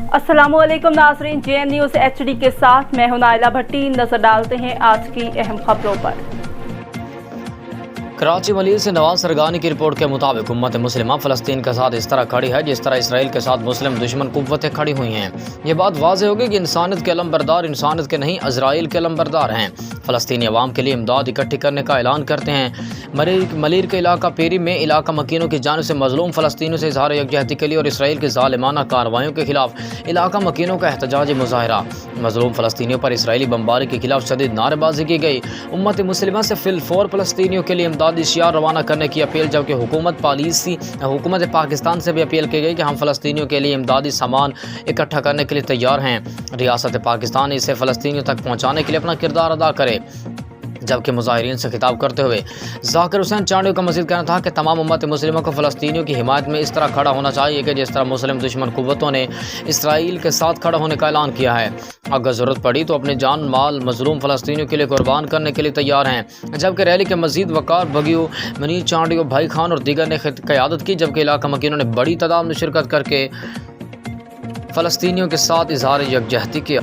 अस्सलाम वालेकुम नाज़रीन, JN न्यूज़ HD के साथ मैं हूं नाइला भट्टी। नजर डालते हैं आज की अहम खबरों पर। कराची मलीर से नवाज सरगानी की रिपोर्ट के मुताबिक उम्मत मुस्लिमा फ़लस्तीन के साथ इस तरह खड़ी है जिस तरह इसराइल के साथ मुस्लिम दुश्मन कुव्वतें खड़ी हुई हैं। ये बात वाज़ेह होगी कि इंसानियत के अलमबरदार इंसानियत के नहीं इजराइल के अलमबरदार हैं। फ़लस्तीनी अवाम के लिए इमदाद इकट्ठी करने का ऐलान करते हैं। मलीर के इलाका पेरी में इलाका मकीनों की जानिब से मज़लूम फ़लस्तीनियों से इजहार यकजहती के लिए और इसराइल की ज़ालिमाना कार्रवाइयों के खिलाफ इलाका मकीनों का एहतजाजी मुजाहरा। मज़लूम फ़लस्तीनियों पर इसराइली बमबारी के खिलाफ शदीद नारेबाजी की गई। उम्मत मुस्लिमा से फिलफौर फ़लस्तीनियों के लिए इमदादी इशियार रवाना करने की अपील, जबकि हुकूमत पाकिस्तान से भी अपील की गई कि हम फ़लस्तीनियों के लिए इमदादी सामान इकट्ठा करने के लिए तैयार हैं। रियासत पाकिस्तान इसे फ़लस्तीनियों तक पहुँचाने के लिए अपना किरदार अदा करे। जबकि मुजाहिरीन से खिताब करते हुए ज़ाकिर हुसैन चांडियों का मज़ीद कहना था कि तमाम उम्मत मुस्लिमों को फ़लस्तीनियों की हिमायत में इस तरह खड़ा होना चाहिए कि जिस तरह मुस्लिम दुश्मन कुव्वतों ने इसराइल के साथ खड़ा होने का ऐलान किया है। अगर ज़रूरत पड़ी तो अपने जान माल मज़लूम फ़लस्तीनियों के लिए कुर्बान करने के लिए तैयार हैं। जबकि रैली के मज़ीद वकार बगियो, मनीर चांडियो, भाई खान और दीगर ने क़यादत की, जबकि इलाका मकीनों ने बड़ी तादाद में शिरकत करके फ़लस्तीनियों के साथ इजहार यकजहती किया।